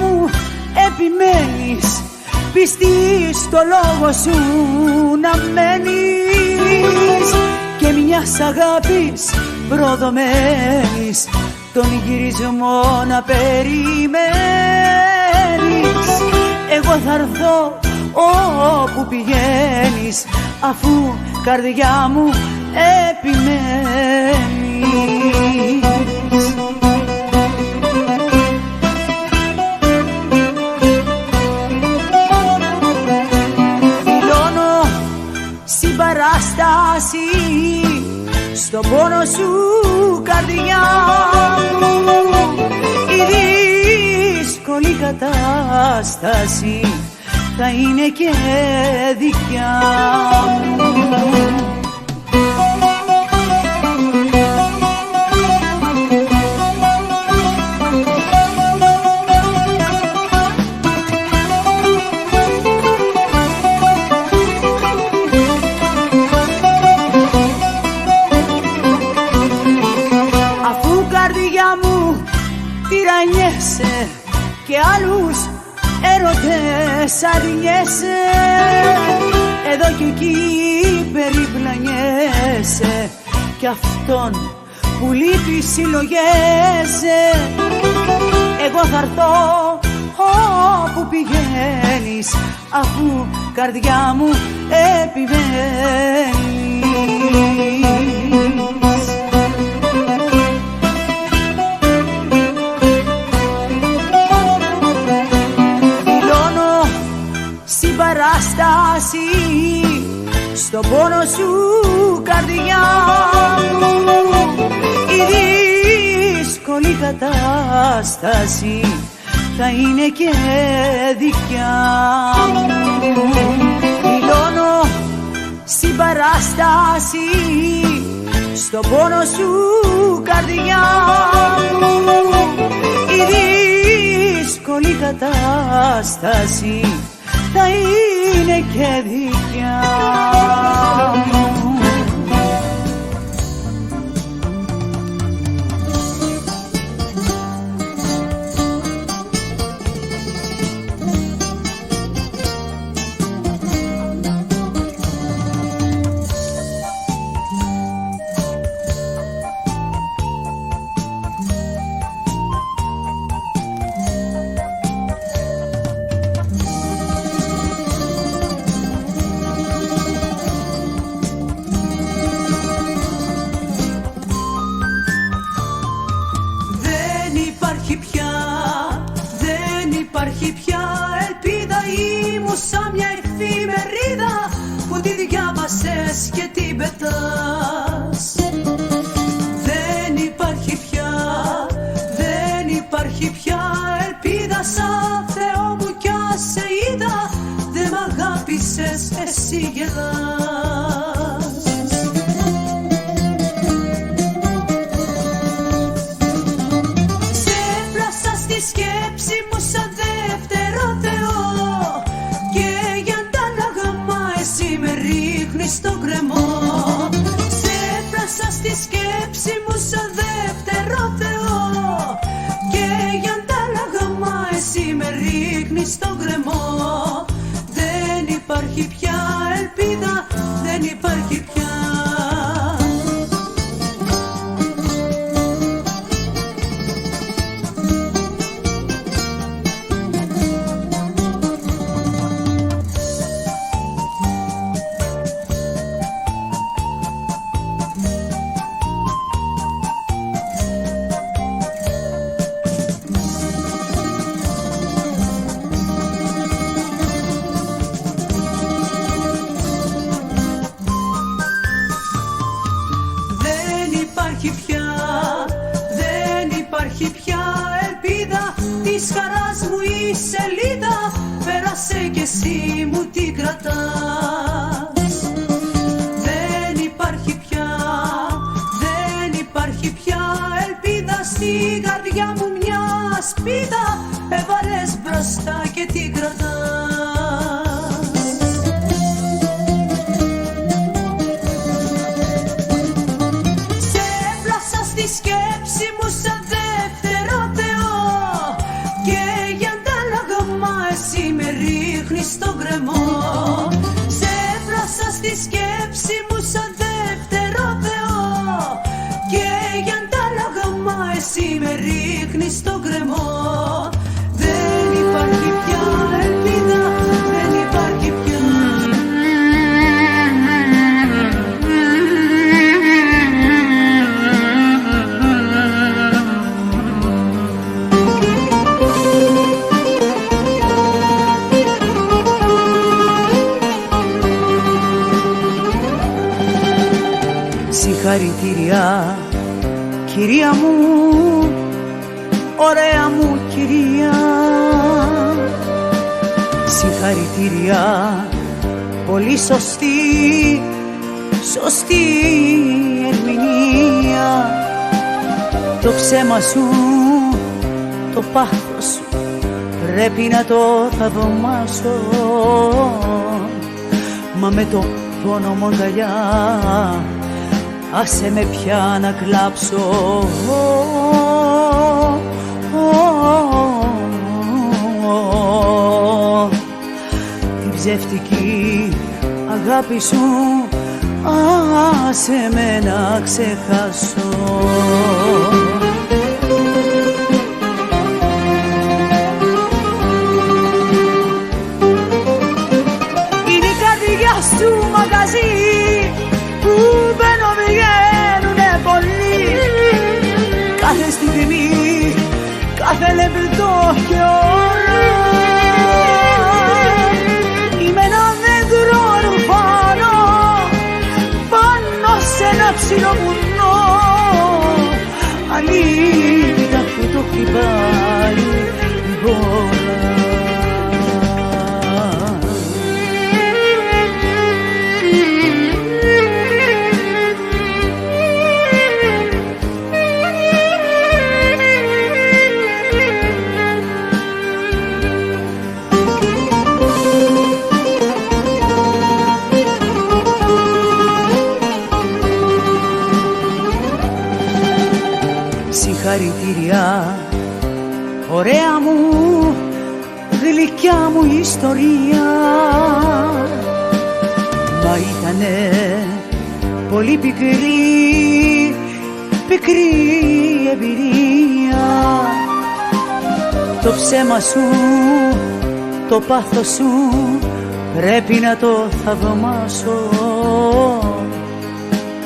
μου επιμένεις, πιστή στο λόγο σου να μένεις, και μιας αγάπης προδομένης τον γυρισμό να περιμένεις. Εγώ θα έρθω όπου πηγαίνεις, αφού καρδιά μου επιμένεις. Δηλώνω συμπαράσταση στο πόνο σου καρδιά μου, η δύσκολη κατάσταση θα είναι και δικιά μου. Αφού καρδιά μου τυραννιέσαι και άλλους έρωτες αρνιέσαι, εδώ κι εκεί περιπλανιέσαι, κι αυτόν που λείπει συλλογέσαι. Εγώ θα έρθω όπου πηγαίνεις, αφού καρδιά μου επιμένεις. Συμπαράσταση στο πόνο σου καρδιά μου, η δύσκολη κατάσταση θα είναι και δικιά μου. Δηλώνω συμπαράσταση στο πόνο σου καρδιά μου, η δύσκολη κατάσταση θα είναι και δικιά μου. Δεν υπάρχει πια ελπίδα, ήμουν σαν μια εφημερίδα που τη διάβασες και την πετάς. Δεν υπάρχει πια ελπίδα, σαν Θεό μου κι ας σε είδα, δεν μ' αγάπησες, εσύ γελάς. Σκέψη μου σαν δεύτερο Θεό, και για τα λαγαμά εσύ με ρίχνεις στον κρεμό. Σε έπλασα στη σκέψη μου σαν δεύτερο Θεό, και για τα λαγαμά εσύ με ρίχνεις στον κρεμό. Δεν υπάρχει πια ελπίδα, δεν υπάρχει πια. Δεν υπάρχει πια ελπίδα, της χαράς μου η σελίδα πέρασε κι εσύ μου την κρατάς. Δεν υπάρχει πια ελπίδα, στην καρδιά μου μια σπίδα έβαλες μπροστά και την κρατάς. Σε έπλασα στη σκέψη μου σαν δεύτερο Θεό, και για τα τη σκέψη μου σαν δεύτερο Θεό. Και για αντάλλαγμα εσύ με ρίχνεις στον κρεμό. Δεν υπάρχει πια ελπίδα, δεν υπάρχει πια. Συγχαρητήρια, κυρία μου, ωραία μου κυρία. Συγχαρητήρια, πολύ σωστή, σωστή ερμηνεία. Το ψέμα σου, το πάθος σου πρέπει να το θαυμάσω. Μα με το πόνο μου αγκαλιά άσε με πια να κλάψω. Την ψεύτικη αγάπη σου άσε με να ξεχάσω. Είναι η καρδιά σου μαγαζί που μπαίνω βγαίνουνε πολλοί. Κάθε στιγμή, κάθε λεπτό και ώρα είμαι ένα δέντρο ρουφάνω πάνω σε ένα ψηλό βουνό. Αλήθεια που το χτυπάει η μπόρα. Συγχαρητήρια, ωραία μου, γλυκιά μου ιστορία. Μα ήτανε πολύ πικρή, πικρή εμπειρία. Το ψέμα σου, το πάθος σου πρέπει να το θαυμάσω.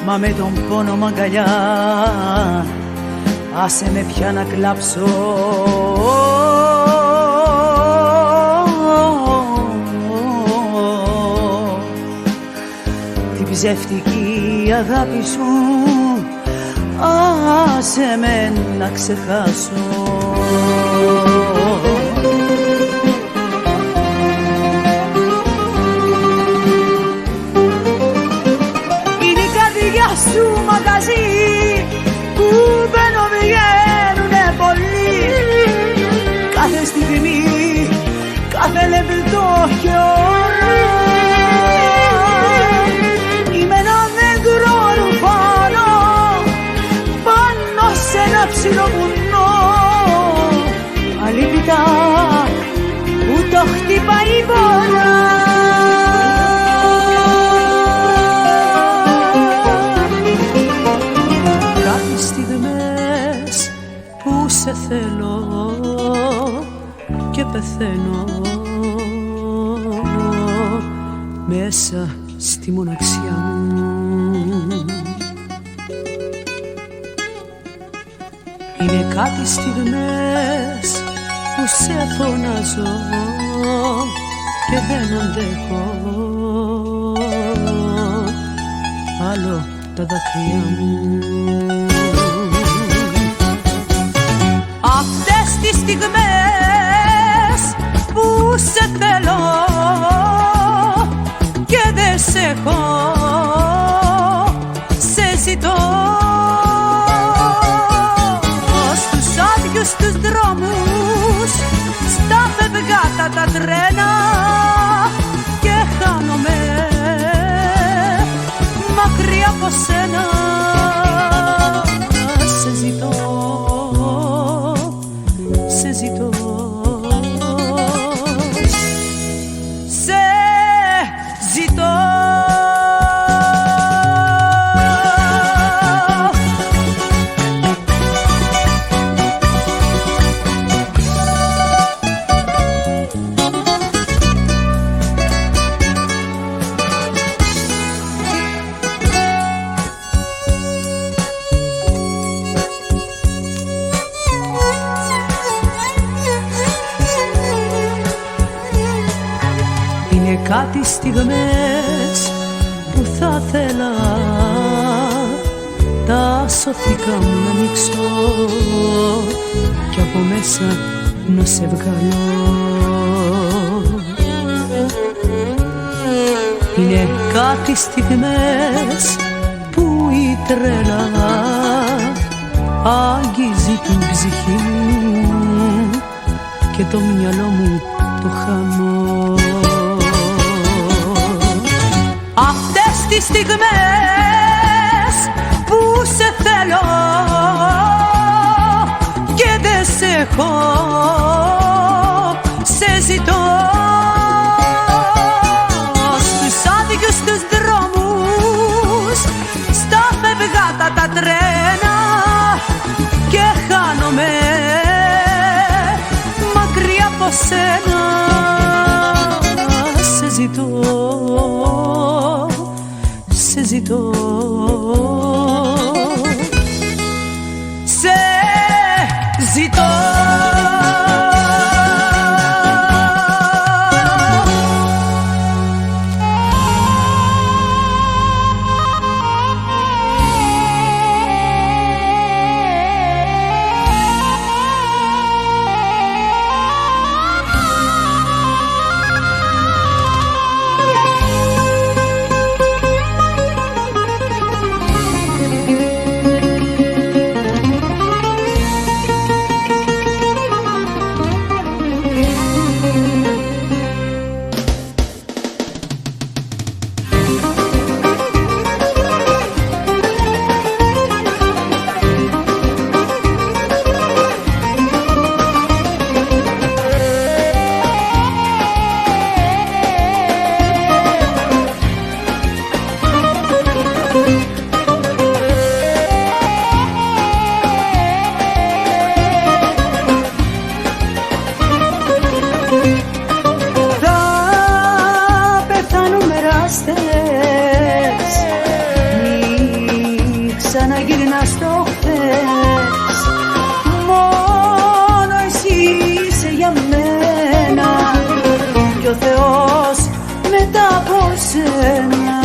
Μα με τον πόνο μ' αγκαλιά άσε με πια να κλάψω. Την ψεύτικη αγάπη σου άσε με να ξεχάσω. Είναι η καρδιά σου μαγαζί που μπαίνω βγαίνουνε πολλοί. Κάθε στιγμή, κάθε λεπτό και ώρα είμαι ένα δέντρο ρουφάνω πάνω σε ένα ψηλό βουνό. Αλίπητα που το χτυπάει η μπόρα. Σε θέλω και πεθαίνω μέσα στη μοναξιά μου. Είναι κάτι στιγμές που σε φωνάζω και δεν αντέχω άλλο τα δάκρυα μου. Αυτές τις στιγμές που σε θέλω και δεν σε έχω, σε ζητώ στους άδειους τους δρόμους, στα φευγάτα τα τρένα και χάνομαι μακριά από σένα. Σε ζητώ, σε ζητώ, σε ζητώ. κάτι στιγμές που θα θέλα τα σωθήκα μου να ανοίξω κι από μέσα να σε βγάλω. Είναι κάτι στιγμές που η τρέλα αγγίζει την ψυχή μου και το μυαλό μου το χάνω. Αυτές τις στιγμές που σε θέλω και δεν σε έχω, σε ζητώ στους άδειους τους δρόμους, στα φευγάτα τα τρένα και χάνομαι μακριά από σένα. Σε ζητώ, σε ζητώ, σε ζητώ. Μη ξαναγυρνάς στο χθες, μόνο εσύ είσαι για μένα κι ο Θεός μετά από σένα.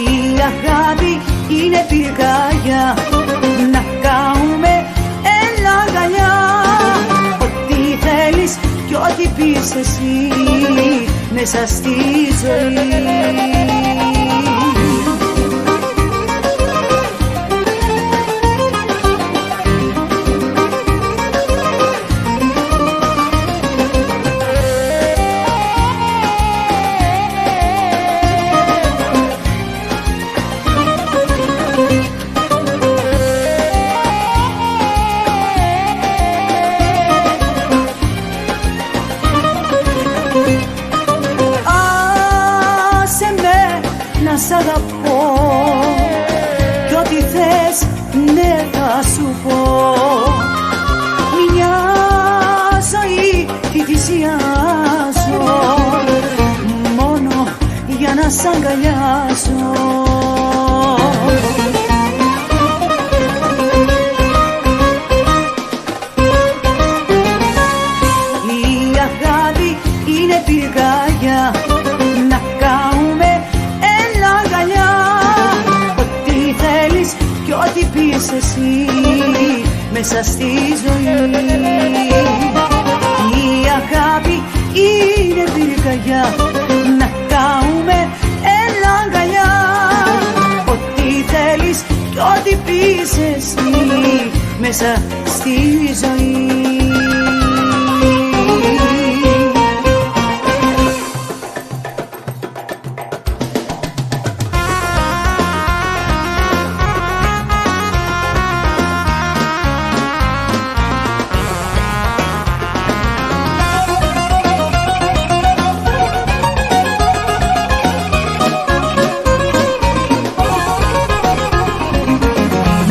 Η αγάπη είναι πυρκαγιά, να κάνουμε έλα αγκαλιά. Ό,τι θέλεις κι ό,τι πεις εσύ μέσα στη ζωή. Να σ' αγαπώ κι ό,τι θες ναι θα σου πω. Μια ζωή τη θυσιάζω μόνο για να σ' αγκαλιάσω. Η αγάπη είναι πυρκαγιά, να κάνουμε αγκαλιά. Ό,τι θέλεις κι ό,τι πεις εσύ μέσα στη ζωή. Η αγάπη είναι πυρκαγιά, να κάνουμε έλα αγκαλιά. Ό,τι θέλεις κι ό,τι πεις εσύ μέσα στη ζωή.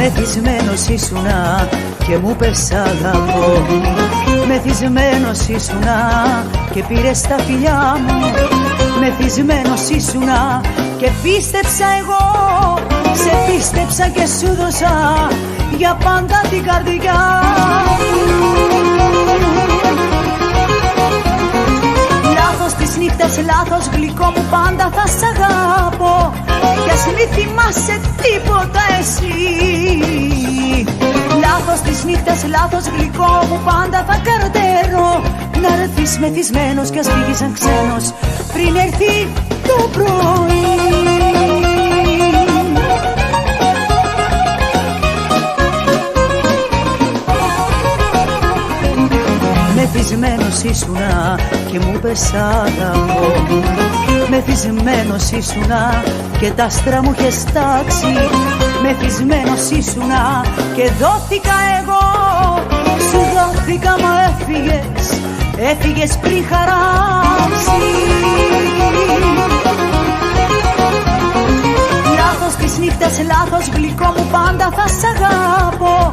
Μεθυσμένος ήσουνα και μου πες αγαπώ. Μεθυσμένος ήσουνα και πήρες τα φιλιά μου. Μεθυσμένος ήσουνα και πίστεψα εγώ. Σε πίστεψα και σου δώσα για πάντα την καρδιά. Λάθος της νύχτας, λάθος γλυκό μου, πάντα θα σ' αγάπω κι ας μη θυμάσαι τίποτα εσύ. Λάθος της νύχτας, λάθος γλυκό μου, πάντα θα καρτερώ να έρθεις μεθυσμένος κι ας φύγεις σαν ξένος πριν έρθει το πρωί. Μεθυσμένος ήσουνα και μου πες αγαπώ. Μεθυσμένος ήσουνα και τα άστρα μου είχες τάξει. Μεθυσμένος ήσουνα και δόθηκα εγώ. Σου δόθηκα μα έφυγες, έφυγες πριν χαράξει. Λάθος της νύχτας, λάθος γλυκό μου, πάντα θα σ' αγάπω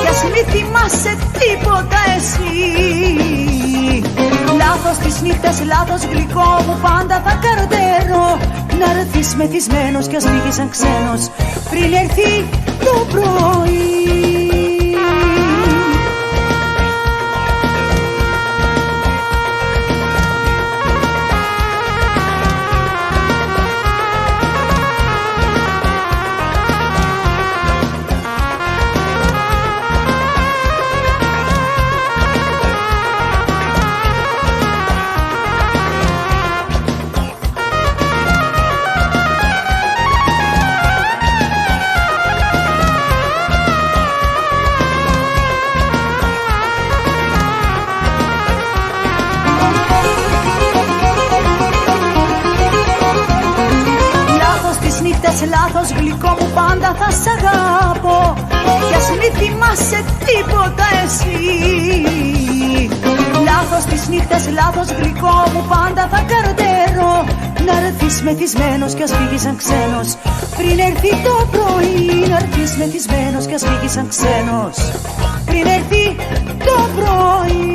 κι ας μη θυμάσαι τίποτα εσύ. Λάθος της νύχτας, λάθος γλυκό μου, πάντα θα καρτερώ να έρθεις μεθυσμένος κι ας φύγεις σαν ξένος πριν έρθει το πρωί. Λάθος γλυκό μου, πάντα θα σ' αγάπω κι ας μη θυμάσαι τίποτα εσύ. Λάθος της νύχτας, λάθος γλυκό μου, πάντα θα καρτερώ να έρθεις μεθυσμένος κι ας φύγεις σαν ξένος πριν έρθει το πρωί. Να έρθεις μεθυσμένος κι ας φύγεις σαν ξένος πριν έρθει το πρωί.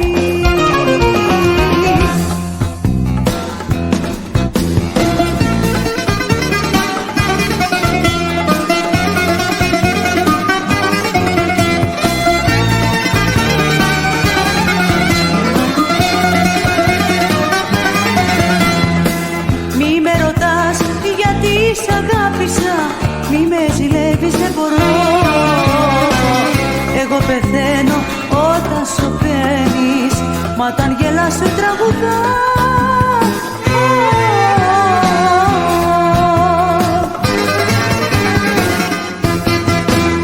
Σ' αγάπησα, μη με ζηλεύεις, δεν μπορώ. Εγώ πεθαίνω όταν σωπαίνεις, μα όταν γελάς σου τραγουδάω.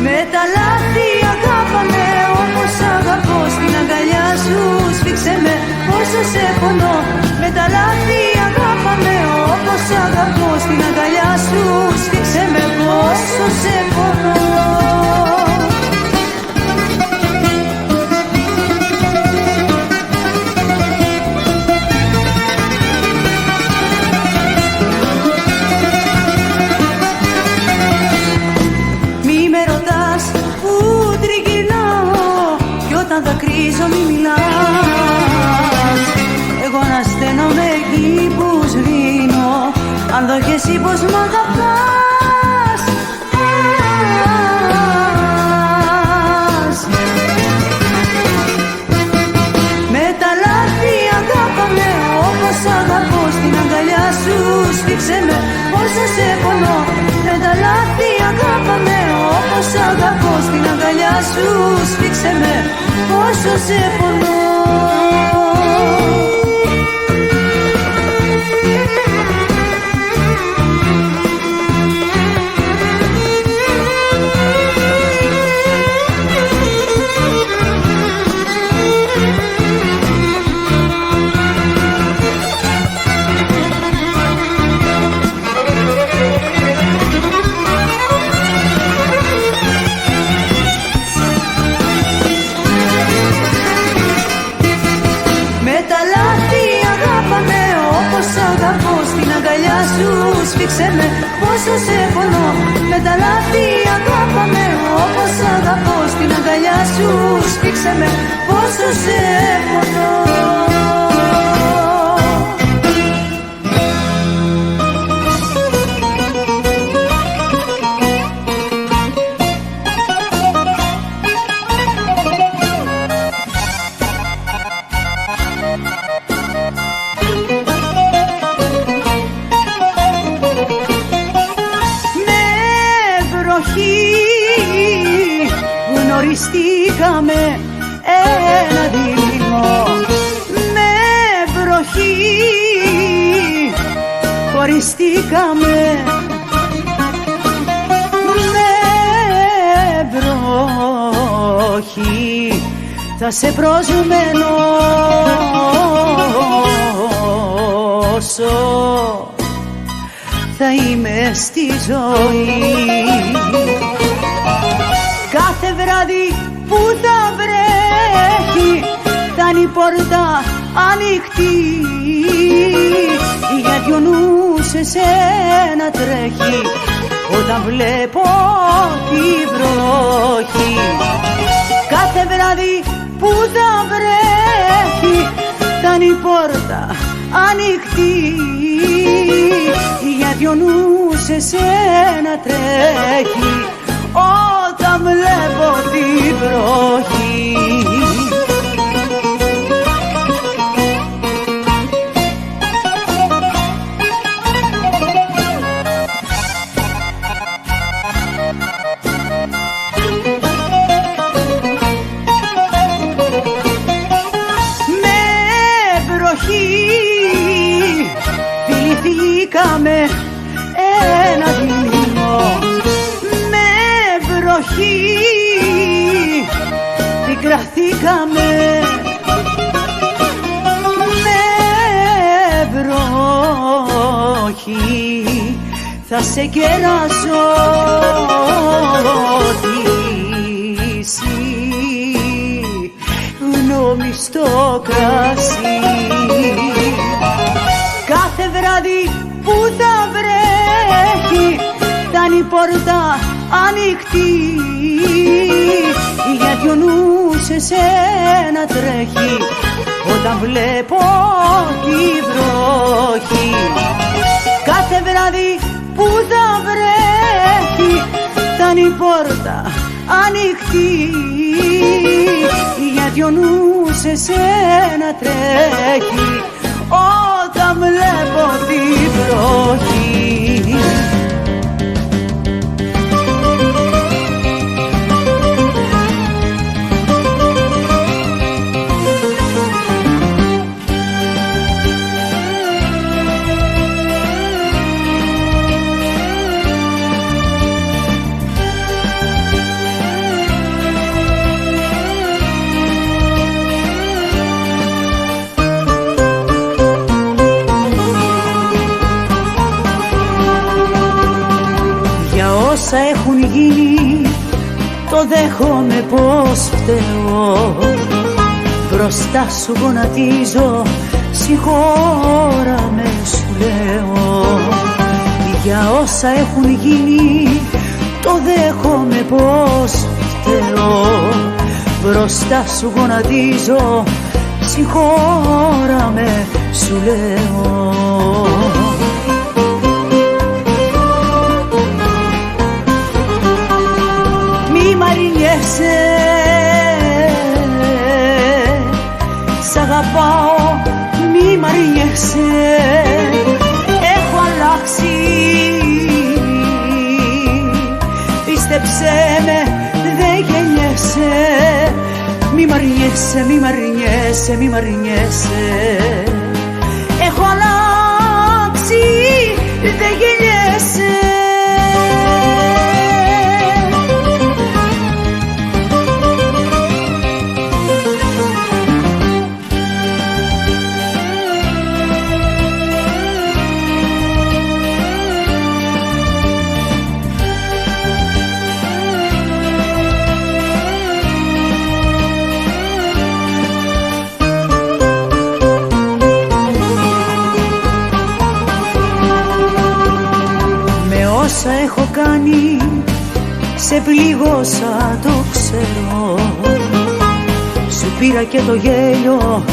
Με τα λάθη αγάπαμε, όπως αγαπώ, στην αγκαλιά σου σφίξε με, όσο σε πονώ. Με τα λάθη αγάπαμε, όπως αγαπώ, στην αγκαλιά σου σφίξε με, πόσο σε πονώ. Μη με ρωτάς που τριγυρνάω κι όταν δακρύζω μη μιλάς. Εγώ ανασταίνομαι εκεί που σβήνω, αν δω κι εσύ πως μ' αγαπάς. Με τα λάθη αγάπαμε, όπως αγαπώ, στην αγκαλιά σου σφίξε με, όσο σε πονώ. Με τα λάθη αγάπαμε, όπως αγαπώ, στην αγκαλιά σου σφίξε με, όσο σε πονώ. Σφίξε με, πόσο σε πονώ. Με τα λάθη αγάπαμε, όπως αγαπώ, στην αγκαλιά σου σφίξε με, πόσο σε πονώ. βρεθήκαμε ένα δειλινό με βροχή χωριστήκαμε με βροχή θα σε προσμενώσω θα είμαι στη ζωή κάθε βράδυ που θα βρέχει θα είναι η πόρτα ανοιχτή γιατί ο νους σε σένα τρέχει όταν βλέπω τη βροχή κάθε βράδυ που θα βρέχει θα είναι η πόρτα ανοιχτή γιατί ο νους σε σένα τρέχει όταν βλέπω τη βροχή. Με βροχή φιληθήκαμε ένα δειλινό με βροχή πικραθήκαμε με βροχή θα σε κεράσω γνώμη στο κρασί κάθε βράδυ που θα βρέχει θα είναι η πόρτα ανοιχτή γιατί ο νους σε σένα τρέχει όταν βλέπω τη βροχή κάθε βράδυ που θα βρέχει θα είναι η πόρτα ανοιχτή γιατί ο νους σε σένα τρέχει όταν βλέπω τη βροχή. Όσα έχουν γίνει το δέχομαι πως φταίω μπροστά σου γονατίζω συγχώρα με σου λέω για όσα έχουν γίνει το δέχομαι πως φταίω μπροστά σου γονατίζω συγχώρα με σου λέω σ' αγαπάω μη μ' αρνιέσαι έχω αλλάξει πίστεψέ με δεν γεννιέσαι μη μ' αρνιέσαι, μη μ' αρνιέσαι, μη μ' αρνιέσαι έχω αλλάξει δεν γεννιέσαι όσα έχω κάνει σε πλήγωσα το ξέρω σου πήρα και το γέλιο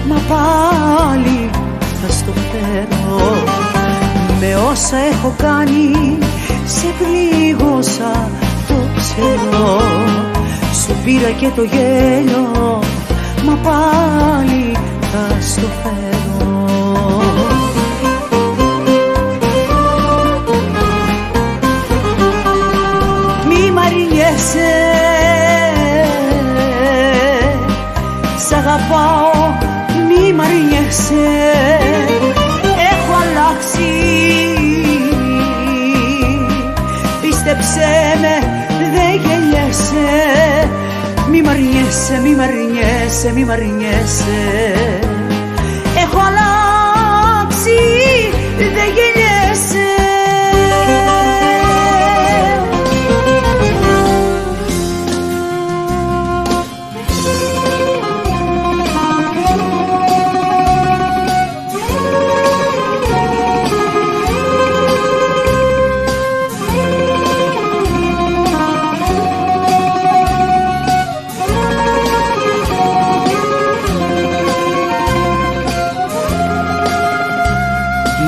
μα πάλι θα στο φέρω με όσα έχω κάνει σε πλήγωσα το ξέρω σου πήρα και το γέλιο μα πάλι θα στο φέρω μη μ' αρνιέσαι γελιέσαι, έχω αλλάξει. Πίστεψέ με, δεν γελιέσαι. Μη μ' αρνιέσαι, μη μ' αρνιέσαι, μη μ' αρνιέσαι. Έχω αλλάξει, δεν γελιέσαι.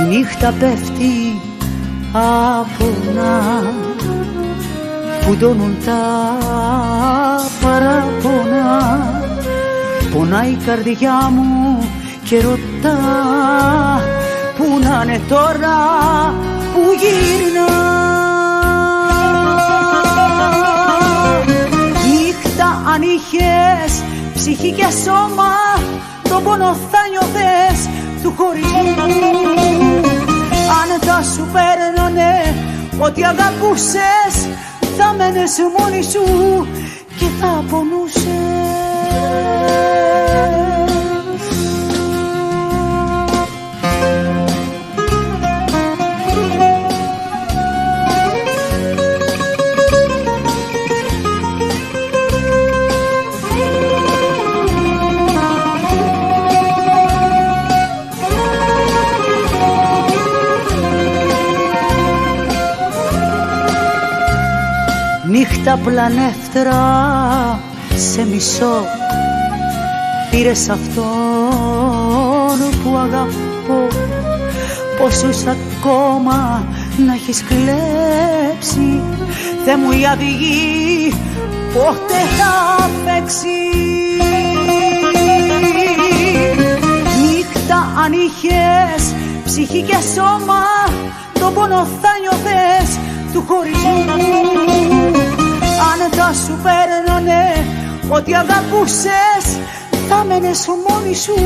Νύχτα πέφτει απόνα, φουντώνουν τα παράπονα. Πονάει η καρδιά μου και ρωτά πού να είναι τώρα που γυρνά. Νύχτα αν είχες ψυχή και σώμα, τον πόνο θα νιώθες του χωρισμού. Αν θα σου παίρνανε ό,τι αγαπούσες, θα μένες μόνη σου και θα πονούσες. Νύχτα πλανεύτρα σε μισώ, πήρες αυτόν που αγαπώ. Πόσους ακόμα να έχεις κλέψει, Θεέ μου η αυγή πότε θα παίξει. Νύχτα αν είχες ψυχή και σώμα, τον πόνο θα νιώθες του χωρισμού. Αν θα σου παίρνανε ό,τι αγαπούσες, θα μένες μόνη σου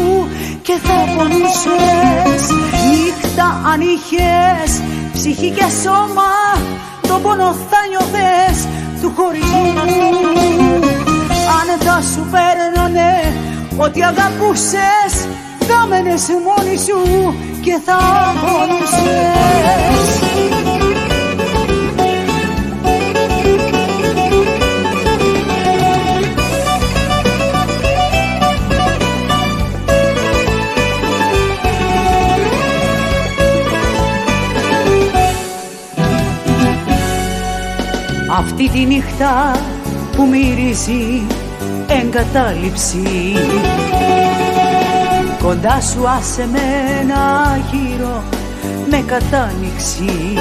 και θα πονούσες. Νύχτα αν είχες ψυχή και σώμα, τον πόνο θα νιώθες του χωρισμού. Αν θα σου παίρνανε ό,τι αγαπούσες, θα μένες μόνη σου και θα πονούσες. Αυτή τη νύχτα που μυρίζει εγκατάλειψη, κοντά σου άσε με ένα γύρο με κατάνοιξη.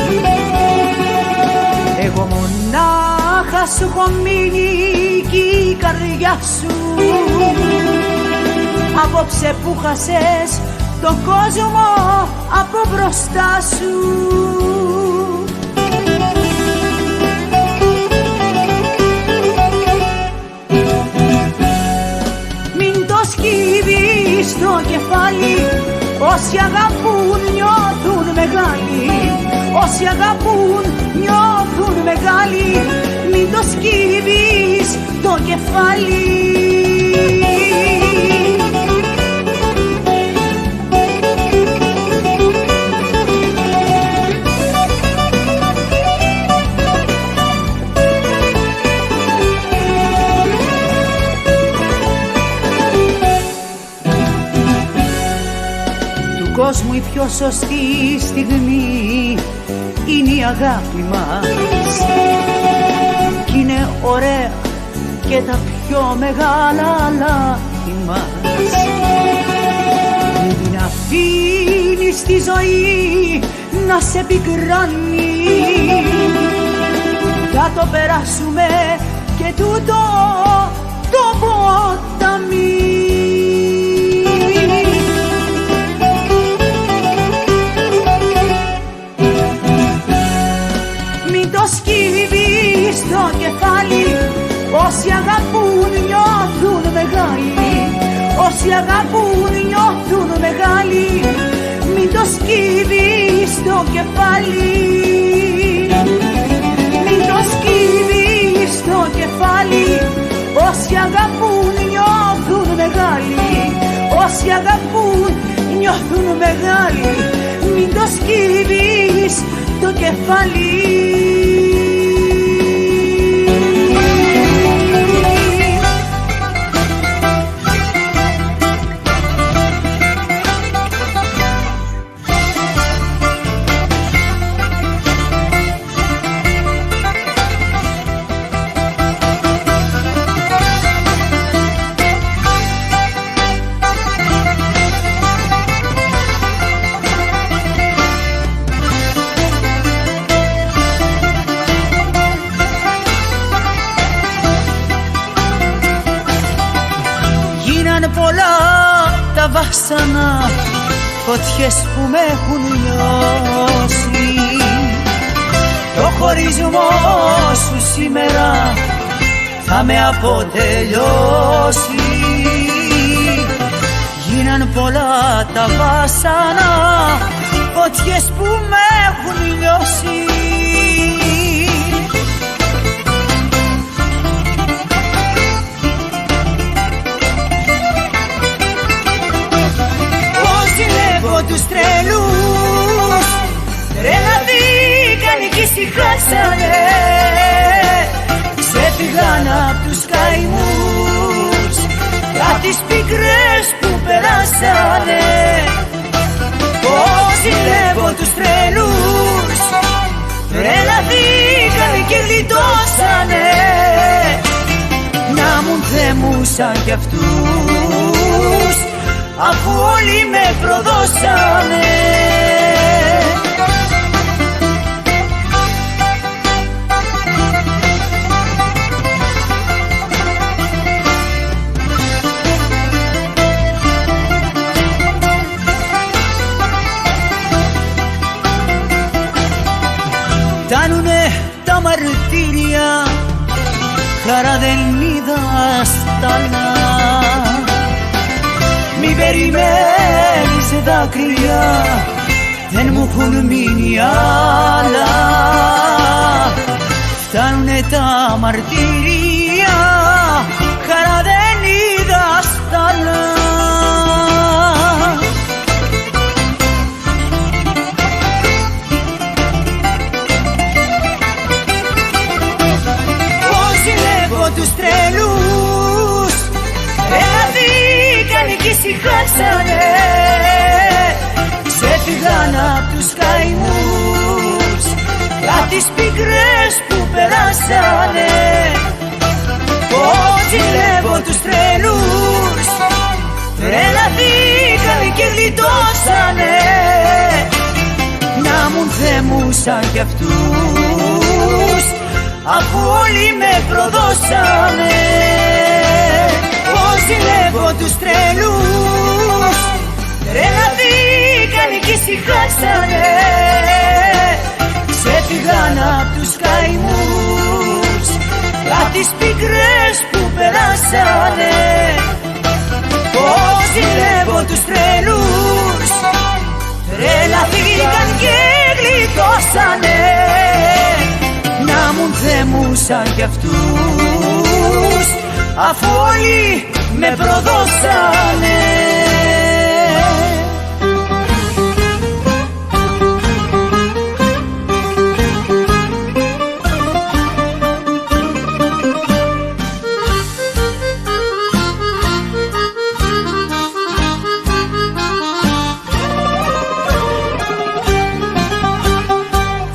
Εγώ μονάχα σου έχω μείνει κι η καρδιά σου, απόψε που χάσες τον κόσμο από μπροστά σου. Σκύβει στο κεφάλι, όσοι αγαπούν νιώθουν μεγάλοι. Όσοι αγαπούν νιώθουν μεγάλοι, μην το σκύβεις το κεφάλι. Κόσμου η πιο σωστή στιγμή είναι η αγάπη μας, κι είναι ωραία και τα πιο μεγάλα λάθη μας. Μην την αφήνεις τη ζωή να σε πικράνει, θα το περάσουμε και τούτο το ποταμί. Σκύβει στο κεφάλι, όσοι αγαπούν νιώθουν μεγάλοι. όσοι αγαπούν νιώθουν μεγάλοι, μην το σκύβεις στο κεφάλι. Μην το σκύβεις στο κεφάλι, όσοι αγαπούν νιώθουν μεγάλοι, όσοι αγαπούν νιώθουν μεγάλοι, μην το σκύβεις το κεφάλι. Πολλά τα βάσανα, φωτιές που με έχουν νιώσει. Το χωρισμό σου σήμερα θα με αποτελειώσει. Γίναν πολλά τα βάσανα, φωτιές που με έχουν νιώσει. Τους τρελούς τρελαθήκαν κι ησυχάσανε, ξέφυγαν απ' τους καημούς απ' τις πικρές που περάσανε. Πώς ζηλεύω τους τρελούς, τρελαθήκαν και γλιτώσανε. Να μου θέμουσαν κι αυτούς, αφού όλοι με προδώσανε. Φτάνουνε τα μαρτύρια, χαρά δεν είδα στάλα. Μη περιμένεις δάκρυα, δεν μου έχουν μείνει άλλα. Φτάνουνε τα μαρτύρια, χαρά δεν είδα στάλα. Πώς ζηλεύω τους τρελούς, τρελαθήκαν κι ησυχάσανε, ξέφυγαν απ' τους καημούς απ' τις πικρές που περάσανε. Πώς ζηλεύω τους τρελούς, τρελαθήκαν και γλιτώσανε. Να μου θέμουσαν κι αυτούς, αφού όλοι με προδώσανε. Πώς ζηλεύω τους τρελούς, τρελαθήκαν κι ησυχάσανε, ξέφυγαν απ' τους καημούς απ' τις πικρές που περάσανε. Πώς ζηλεύω τους τρελούς, τρελαθήκαν και γλιτώσανε. Να μου θέμουσαν κι αυτούς, αφού όλοι με προδώσανε.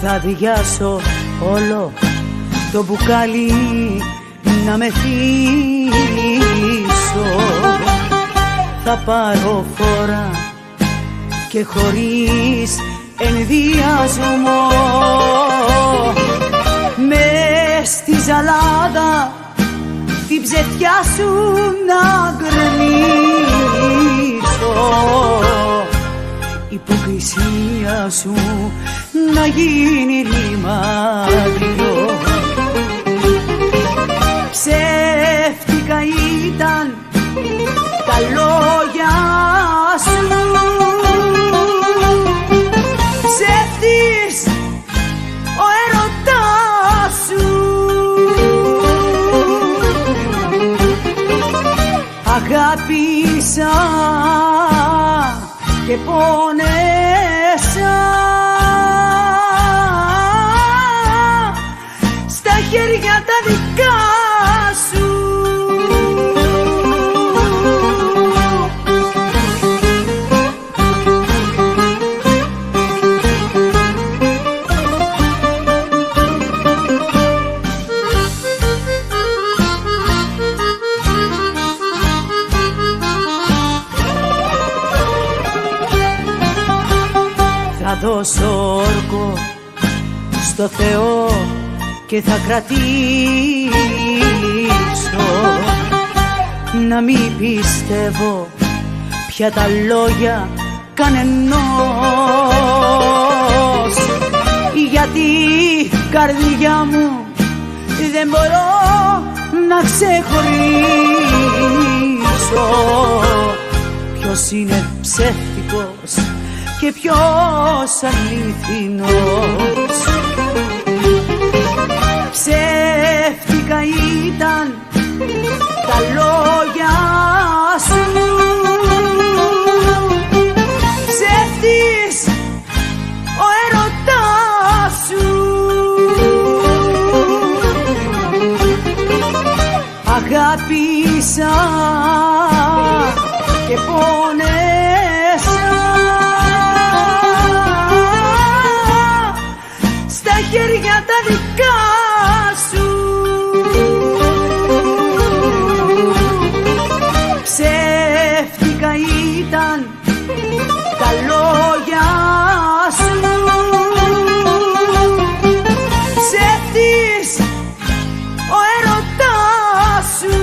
Θα αδειάσω όλο το μπουκάλι να με θύσω. Θα πάρω φορά και χωρίς ενδιασμό, μες στη ζαλάδα την ψευτιά σου να γκρεμίσω. Υποκρισία σου να γίνει ρημάδιο. Ψεύτικα ήταν, καλό αγάπησα και πόνεσα στα χέρια τα δικά σου. Θα δώσω όρκο στο Θεό και θα κρατήσω να μην πιστεύω πια τα λόγια κανενός, γιατί η καρδιά μου δεν μπορώ να ξεχωρίσω ποιος είναι ψεύτικος και ποιος αληθινός. Ψεύτικα ήταν τα λόγια σου, ψεύτης ο έρωτας σου. Αγάπησα και πόνεσα στα χέρια τα δικά σου. Ψεύτικα ήταν τα λόγια σου, ψεύτης ο έρωτας σου.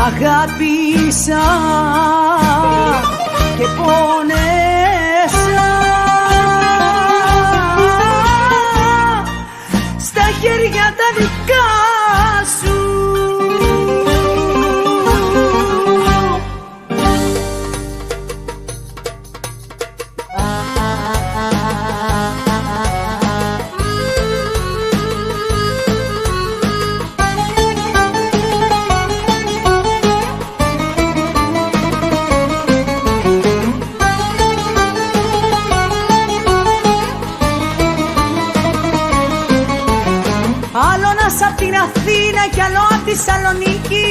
Αγάπησα και πόνεσα στα χέρια τα δικά σου. Απ' την Αθήνα κι άλλο απ' τη Σαλονίκη,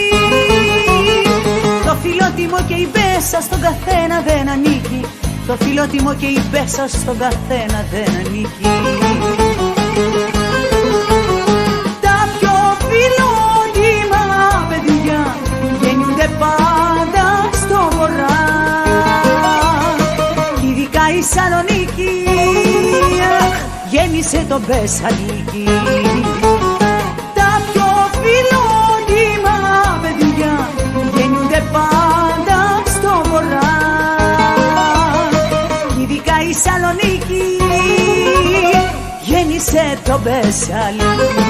το φιλότιμο και η μπέσα στον καθένα δεν ανήκει. Το φιλότιμο και η μπέσα στον καθένα δεν ανήκει. Τα πιο φιλότιμα παιδιά γεννιούνται πάντα στο βορρά, ειδικά η Σαλονίκη γέννησε τον Μπεσαλίκη. Φιλότιμα παιδιά γεννιούνται πάντα στο βορρά, ειδικά η Σαλονίκη γέννησε το Μπεσαλίκη.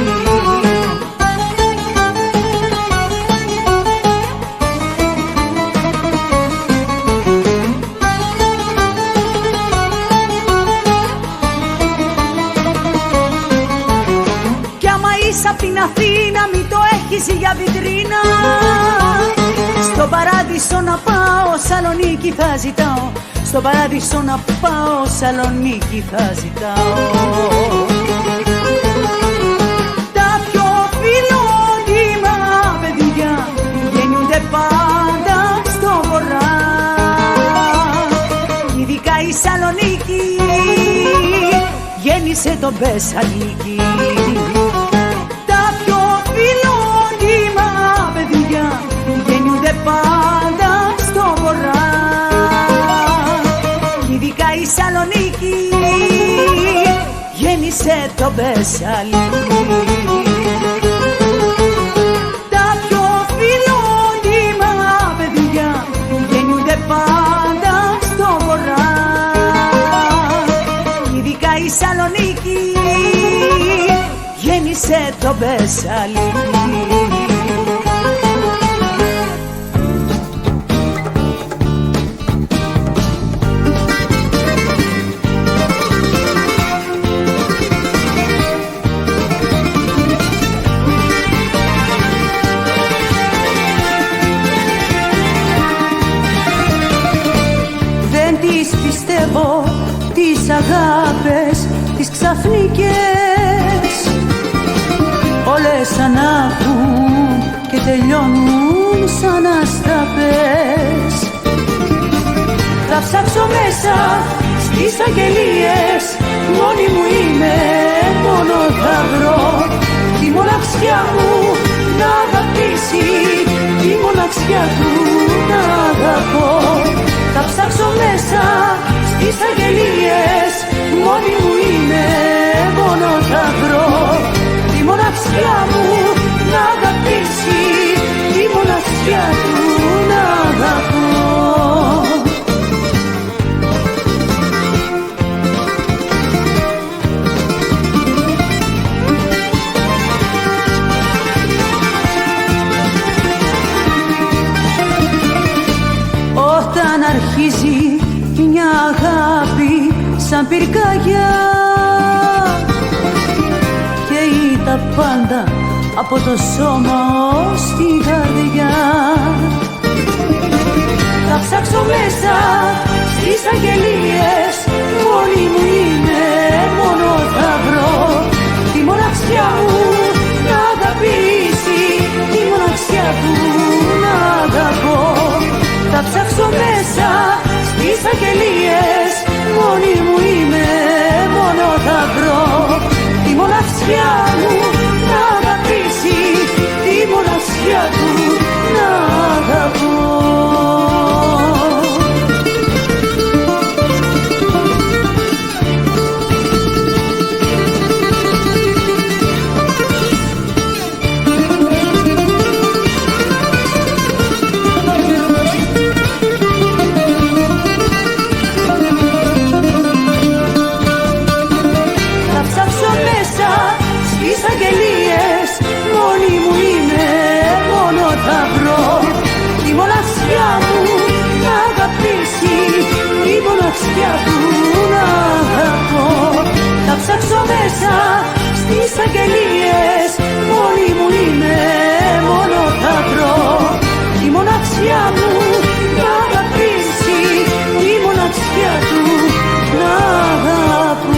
Απ' την Αθήνα μη το έχεις για βιτρίνα, στον παράδεισο να πάω, Σαλονίκη θα ζητάω. Στον παράδεισο να πάω, Σαλονίκη θα ζητάω. Τα πιο φιλότιμα παιδιά γεννιούνται πάντα στο βορρά, ειδικά η Σαλονίκη γέννησε τον Μπεσαλίκη. Φιλότιμα παιδιά γεννιούνται πάντα στο βορρά, ειδικά η Σαλονίκη γέννησε το Μπεσαλίκη. Τα πιο φιλότιμα παιδιά γεννιούνται πάντα στο βορρά, ειδικά η Σαλονίκη γέννησε το Μπεσαλίκη. τις αγάπες, τις ξαφνικές. Όλες ανάβουν και τελειώνουν σαν αστραπές. Θα ψάξω μέσα στις αγγελίες, μόνη μου είμαι, μόνο θα βρω τη μοναξιά μου να αγαπήσει, τη μοναξιά του να αγαπώ. Θα ψάξω μέσα στις αγγελίες, μόνη μου είμαι, μόνο θα βρω τη μοναξιά μου να αγαπήσει, τη μοναξιά του να αγαπώ. Όταν αρχίζει μια αγάπη σαν πυρκαγιά, καίει τα πάντα από το σώμα ως την καρδιά. Θα ψάξω μέσα στις αγγελίες, μόνη μου είμαι, μόνο θα βρω τη μοναξιά μου να αγαπήσει, τη μοναξιά του να αγαπώ. Θα ψάξω μέσα στις αγγελίες, μόνη μου είμαι, μόνο θα βρω τη μοναξιά μου να αγαπήσει, τη μοναξιά του να αγαπώ. Αγγελίες, μόνη μου είμαι, μόνο θα βρω τη μοναξιά μου να αγαπήσει, τη μοναξιά του να αγαπώ. Θα ψάξω μέσα στις αγγελίες, μόνη μου είμαι, μόνο θα βρω τη μοναξιά μου να αγαπήσει, τη μοναξιά του να αγαπώ.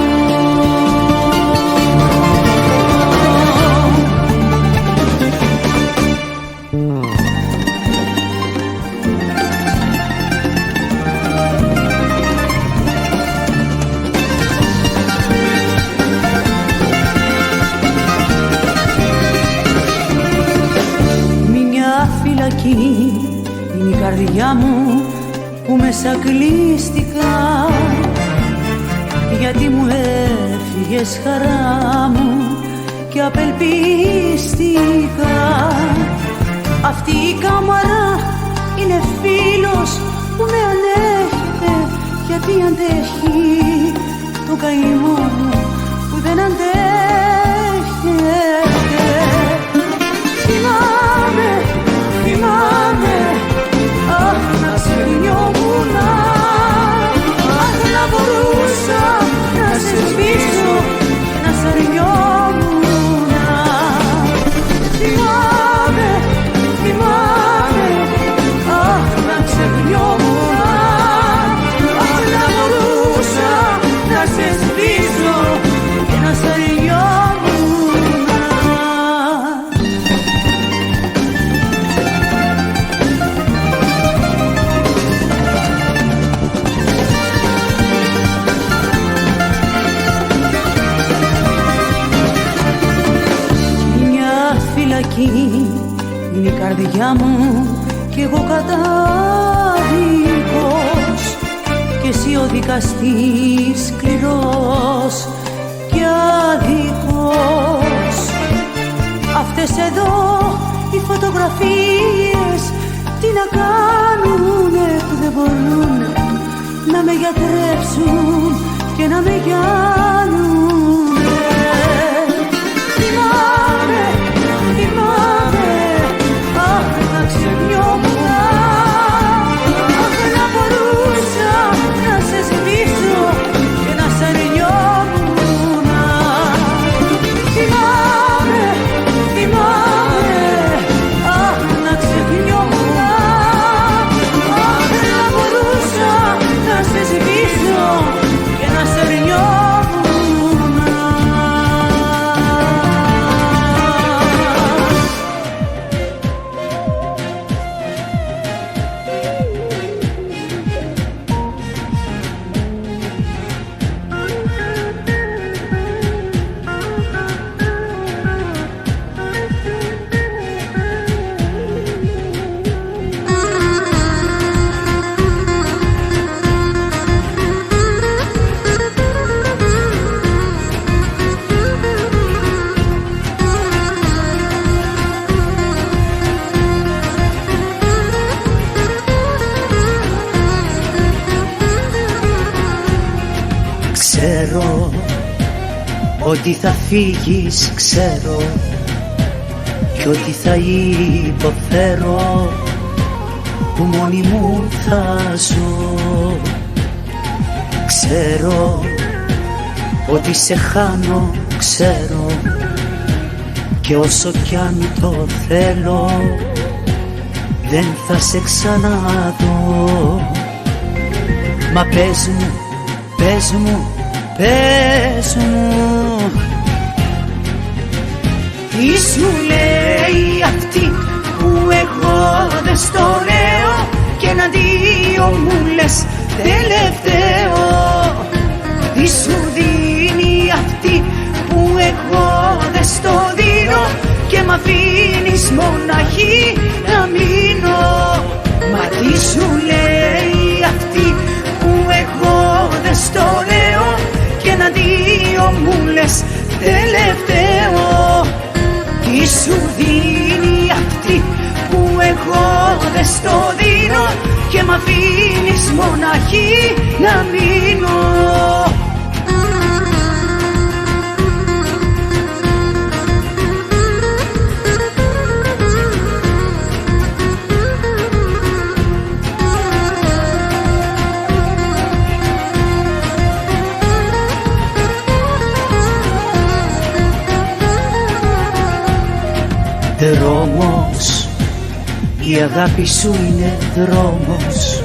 Είναι η καρδιά μου που μέσα κλείστηκα, γιατί μου έφυγες χαρά μου και απελπίστηκα. Αυτή η κάμαρα είναι φίλος που με ανέχεται, γιατί αντέχει το καημό μου που δεν αντέχεται. Θυμάμαι, αχ να ξεχνιόμουν, αχ να μπορούσα να σε σβήσω, να σ' αρνιόμουν. Θυμάμαι, αχ να ξεχνιόμουν, αχ να μπορούσα να σε σβήσω και να σ' αρνιόμουν. Είναι η καρδιά μου κι εγώ κατάδικος, κι εσύ ο δικαστής σκληρός και άδικος. Αυτές εδώ οι φωτογραφίες τι να κάνουνε που δεν μπορούν να με γιατρέψουν και να με γιάνουνε. Θυμάμαι, αχ να ξεχνιόμουν, αχ να μπορούσα να σε σβήσω και να σ' αρνιόμουν. Θυμάμαι, αχ να ξεχνιόμουν, αχ να μπορούσα να σε σβήσω Ξέρω ότι θα φύγεις, ξέρω, κι ότι θα υποφέρω, που μόνη μου θα ζω. Ξέρω ότι σε χάνω, ξέρω, και όσο κι αν το θέλω δεν θα σε ξαναδώ. Μα πες μου, πες μου, πες μου, τι σου λέει αυτή που εγώ δεν στο λέω, και εναντίον μου λες τελευταίο. Τι σου δίνει αυτή που εγώ δεν στο δίνω, και μ' αφήνεις μοναχή να μείνω. Μα τι σου λέει αυτή που εγώ δεν στο λέω, και εναντίον μου λες τελευταίο. Τι σου δίνει αυτή που εγώ δεν στο δίνω, και μ' αφήνεις μοναχή να μείνω. Δρόμος, η αγάπη σου είναι δρόμος,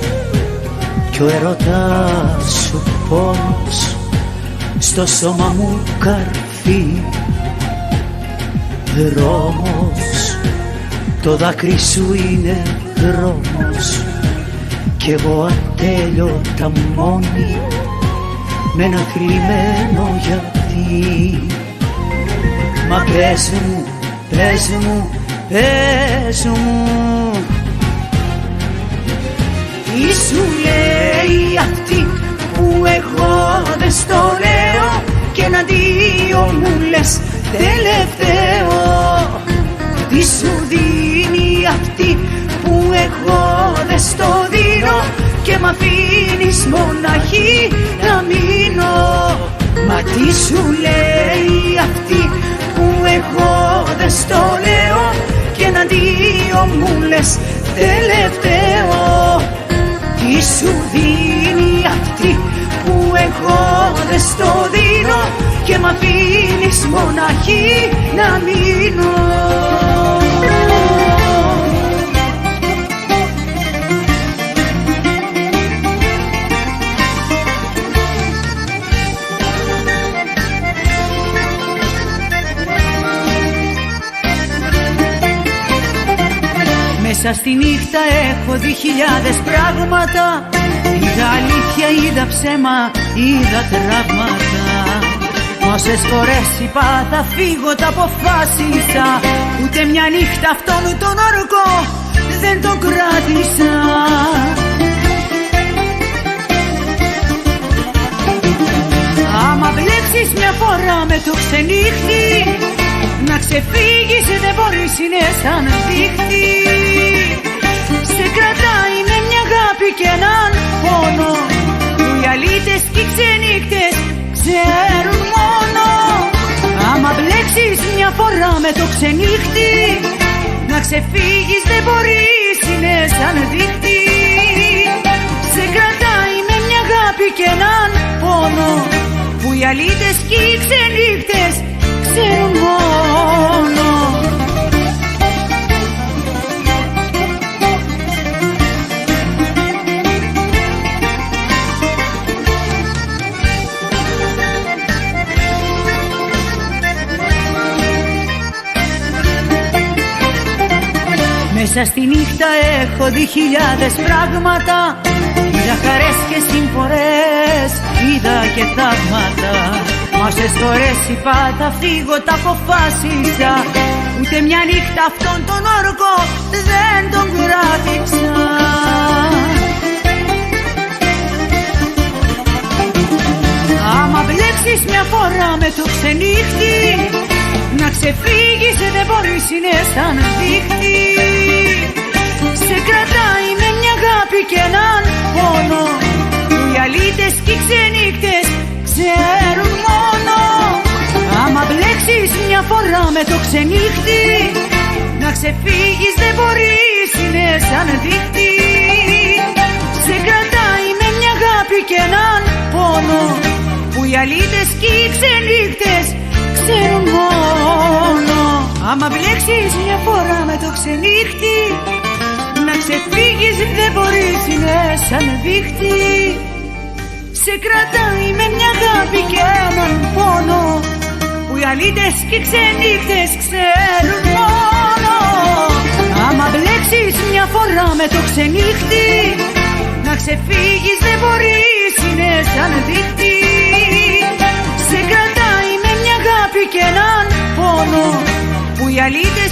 κι ο ερωτάς σου πόνος, στο σώμα μου καρφί. Δρόμος, το δάκρυ σου είναι δρόμος, κι εγώ ατέλειωτα μόνη, με ένα θλιμμένο γιατί. Μα πες μου, πες μου, πες μου, τι σου λέει αυτή που εγώ δεν στο λέω, και εναντίον μου λες τελευταίο. Τι σου δίνει αυτή που εγώ δεν στο δίνω, και μ' αφήνεις μοναχή να μείνω. Μα τι σου λέει αυτή που εγώ δεν στο λέω, και εναντίον μου λες τελευταίο. Τι σου δίνει αυτή που εγώ δεν στο δίνω, και μ' αφήνεις μοναχή να μείνω. Μέσα στη νύχτα έχω δει χιλιάδες πράγματα, είδα αλήθεια, είδα ψέμα, είδα τραύματα. Όσες φορές είπα θα φύγω, τα αποφάσισα, ούτε μια νύχτα αυτόν τον όρκο δεν τον κράτησα. Άμα μπλέξεις μια φορά με το ξενύχτη, να ξεφύγεις δεν μπορείς, είναι σαν δίχτυ. Σε κρατάει με μια αγάπη και έναν πόνο, που οι αλήτες και οι ξενύχτες ξέρουν μόνο. Άμα μπλέξεις μια φορά με το ξενύχτη, να ξεφύγεις δεν μπορείς, είναι σαν δίχτυ. Σε κρατάει με μια αγάπη και έναν πόνο, που οι αλήτες και οι ξενύχτες ξέρουν μόνο. Μέσα στη νύχτα έχω δει χιλιάδες πράγματα, είδα χαρές και συμφορές, είδα και θαύματα. Όσες φορές είπα θα φύγω, τα αποφάσισα, ούτε μια νύχτα αυτόν τον όρκο δεν τον κράτησα. Άμα μπλέξεις μια φορά με το ξενύχτη, να ξεφύγεις δεν μπορείς, είναι σαν δίχτυ. Σε κρατάει με μια αγάπη και έναν πόνο, που οι αλήτες και οι ξενύχτες ξέρουν μόνο. Άμα μπλέξεις μια φορά με το ξενύχτη, να ξεφύγεις δεν μπορείς, είναι σαν δίχτυ. Σε κρατάει με μια αγάπη και έναν πόνο, που οι αλήτες και οι ξενύχτες ξέρουν μόνο. Άμα μπλέξεις μια φορά με το ξενύχτη, να ξεφύγεις δεν μπορείς, είναι σαν δίχτυ. Σε κρατάει με μια αγάπη και έναν πόνο, που οι αλήτες και οι ξενύχτες ξέρουν μόνο. Άμα μπλέξεις μια φορά με το ξενύχτη, να ξεφύγεις δεν μπορείς, είναι σαν δίχτυ. Σε κρατάει με μια αγάπη και έναν πόνο, που οι αλήτες